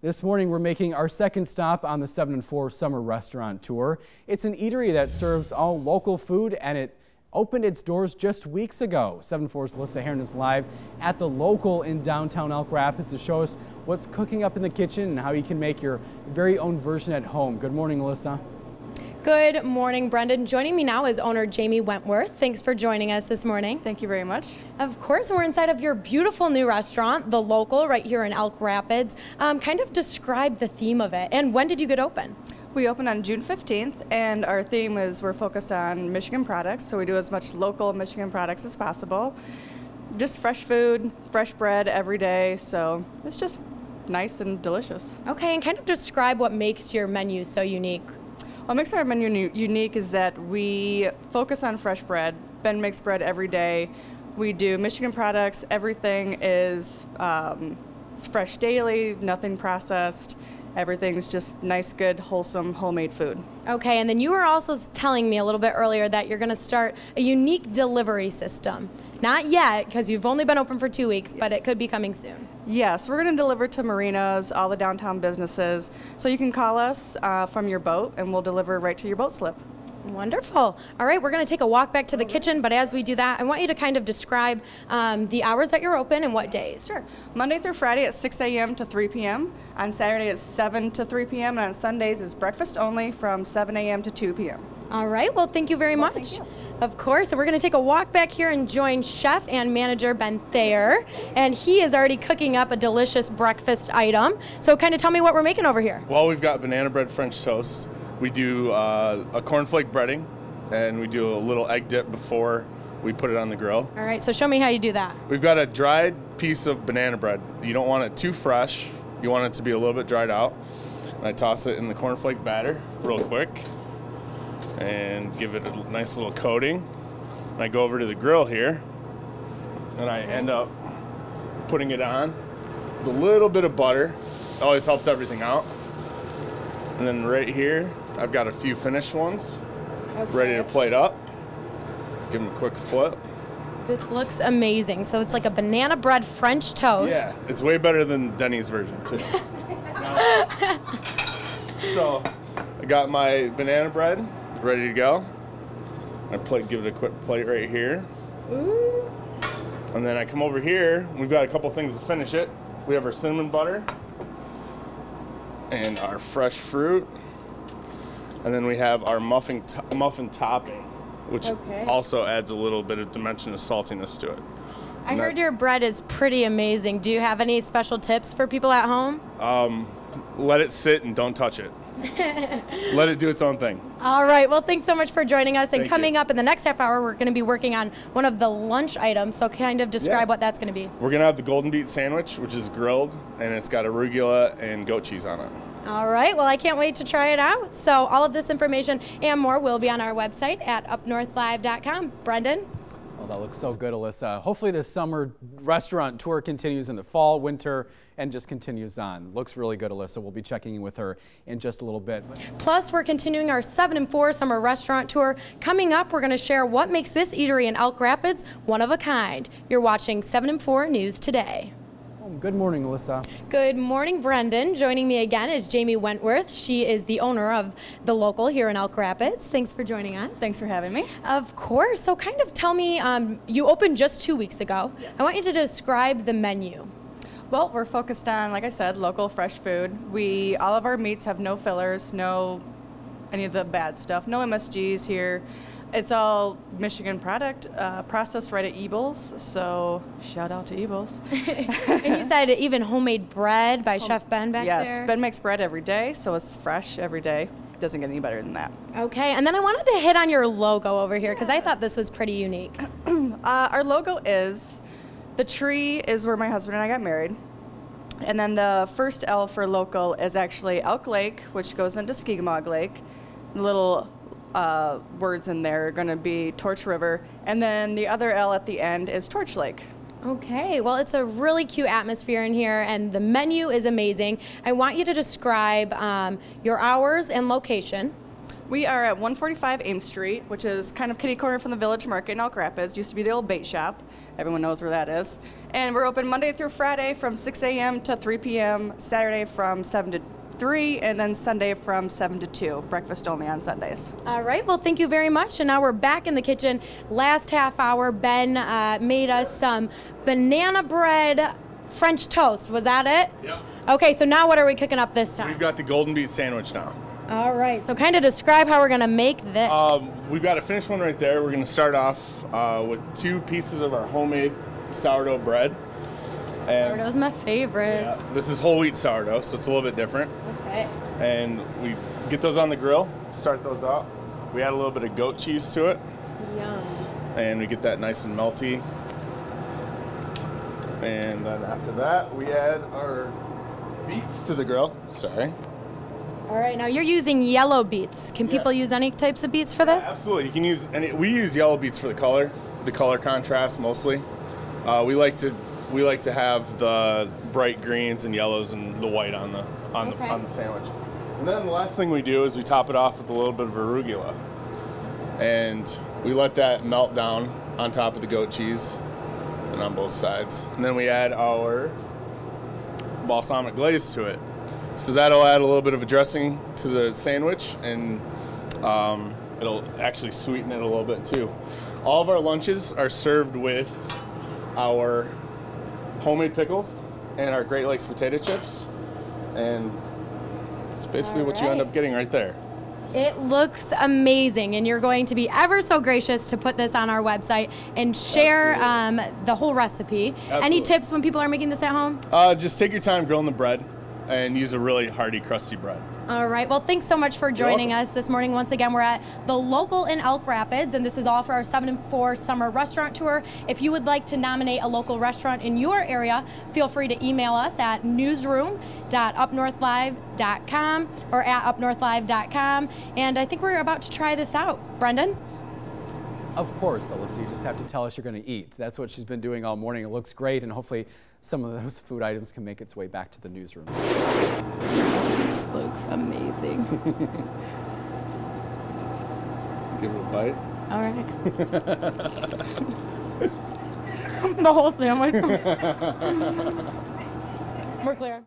This morning, we're making our second stop on the 7 and 4 summer restaurant tour. It's an eatery that serves all local food, and it opened its doors just weeks ago. 7 and 4's Alyssa Heron is live at the local in downtown Elk Rapids to show us what's cooking up in the kitchen and how you can make your very own version at home. Good morning, Alyssa. Good morning, Brendan. Joining me now is owner Jamie Wentworth. Thanks for joining us this morning. Thank you very much. Of course, we're inside of your beautiful new restaurant, The Local, right here in Elk Rapids. Kind of describe the theme of it, and when did you get open? We opened on June 15th, and our theme is we're focused on Michigan products, so we do as much local Michigan products as possible. Just fresh food, fresh bread every day, so it's just nice and delicious. Okay, and kind of describe what makes your menu so unique. What makes our menu unique is that we focus on fresh bread. Ben makes bread every day. We do Michigan products. Everything is fresh daily, nothing processed. Everything's just nice, good, wholesome, homemade food. Okay, and then you were also telling me a little bit earlier that you're going to start a unique delivery system. Not yet, because you've only been open for 2 weeks, but it could be coming soon. Yes, we're going to deliver to marinas, all the downtown businesses. So you can call us from your boat, and we'll deliver right to your boat slip. Wonderful. All right, we're going to take a walk back to the kitchen, but as we do that, I want you to kind of describe the hours that you're open and what days. Sure. Monday through Friday at 6 a.m. to 3 p.m. On Saturday it's 7 to 3 p.m. and on Sundays it's breakfast only from 7 a.m. to 2 p.m. All right, well, thank you very much. Thank you. Of course, and we're going to take a walk back here and join chef and manager Ben Thayer, and he is already cooking up a delicious breakfast item. So kind of tell me what we're making over here. Well, we've got banana bread French toast. We do a cornflake breading, and we do a little egg dip before we put it on the grill. All right, so show me how you do that. We've got a dried piece of banana bread. You don't want it too fresh. You want it to be a little bit dried out. And I toss it in the cornflake batter real quick and give it a nice little coating. And I go over to the grill here, and I end up putting it on with a little bit of butter. It always helps everything out. And then right here, I've got a few finished ones ready to plate up. Give them a quick flip. This looks amazing. So it's like a banana bread French toast. Yeah, it's way better than Denny's version too. So I got my banana bread ready to go. I give it a quick plate right here. Ooh. And then I come over here. We've got a couple things to finish it. We have our cinnamon butter and our fresh fruit, and then we have our muffin topping, which also adds a little bit of dimension of saltiness to it. I heard your bread is pretty amazing. Do you have any special tips for people at home? Let it sit and don't touch it. Let it do its own thing. All right. Well, thanks so much for joining us. And Thank coming you. up in the next half hour, we're going to be working on one of the lunch items. So kind of describe what that's going to be. We're going to have the golden beet sandwich, which is grilled, and it's got arugula and goat cheese on it. All right. Well, I can't wait to try it out. So all of this information and more will be on our website at UpNorthLive.com. Brendan? Well, that looks so good, Alyssa. Hopefully this summer restaurant tour continues in the fall, winter, and just continues on. Looks really good, Alyssa. We'll be checking in with her in just a little bit. Plus, we're continuing our 7 and 4 summer restaurant tour. Coming up, we're going to share what makes this eatery in Elk Rapids one of a kind. You're watching 7 and 4 News Today. Good morning, Alyssa. Good morning, Brendan. Joining me again is Jamie Wentworth. She is the owner of The Local here in Elk Rapids. Thanks for joining us. Thanks for having me. Of course. So kind of tell me, you opened just 2 weeks ago. Yes. I want you to describe the menu. Well, we're focused on, like I said, local fresh food. All of our meats have no fillers, no any of the bad stuff, no MSGs here. It's all Michigan product, processed right at Ebel's, so shout out to Ebel's. And you said even homemade bread by Chef Ben back there? Yes, Ben makes bread every day, so it's fresh every day. Doesn't get any better than that. Okay, and then I wanted to hit on your logo over here because I thought this was pretty unique. Our logo is, the tree is where my husband and I got married. And then the first L for local is actually Elk Lake, which goes into Skegmog Lake. Little words in there are going to be Torch River, and then the other L at the end is Torch Lake. Okay, well, it's a really cute atmosphere in here, and the menu is amazing. I want you to describe your hours and location. We are at 145 Ames Street, which is kind of kitty corner from the Village Market in Elk Rapids. Used to be the old bait shop. Everyone knows where that is. And we're open Monday through Friday from 6 a.m. to 3 p.m., Saturday from 7 to 3, and then Sunday from 7 to 2. Breakfast only on Sundays. All right, well, thank you very much. And now we're back in the kitchen. Last half hour, Ben made us some banana bread French toast. Was that it? Yeah. Okay, so now what are we cooking up this time? We've got the golden beet sandwich now. All right, so kind of describe how we're going to make this. We've got a finished one right there. We're going to start off with 2 pieces of our homemade sourdough bread. And Sourdough's my favorite. yeah, this is whole wheat sourdough, so it's a little bit different. Okay. And we get those on the grill, start those out. We add a little bit of goat cheese to it, Yum. and we get that nice and melty. And then after that, we add our beets to the grill. Sorry. All right, now you're using yellow beets. Can people use any types of beets for this? Absolutely, you can use, and we use yellow beets for the color contrast mostly. We like to have the bright greens and yellows and the white on the sandwich. And then the last thing we do is we top it off with a little bit of arugula, and we let that melt down on top of the goat cheese and on both sides. And then we add our balsamic glaze to it. So that'll add a little bit of a dressing to the sandwich, and it'll actually sweeten it a little bit too. All of our lunches are served with our homemade pickles and our Great Lakes potato chips, and it's basically what you end up getting right there. It looks amazing, and you're going to be ever so gracious to put this on our website and share the whole recipe. Absolutely. Any tips when people are making this at home? Just take your time grilling the bread and use a really hearty, crusty bread. All right. Well, thanks so much for joining us this morning. Once again, we're at the local in Elk Rapids, and this is all for our 7 and 4 summer restaurant tour. If you would like to nominate a local restaurant in your area, feel free to email us at newsroom.upnorthlive.com or at upnorthlive.com. And I think we're about to try this out. Brendan? Of course, Alyssa, you just have to tell us you're going to eat. That's what she's been doing all morning. It looks great, and hopefully some of those food items can make its way back to the newsroom. This looks amazing. Give it a bite. All right. The whole sandwich. We're clear.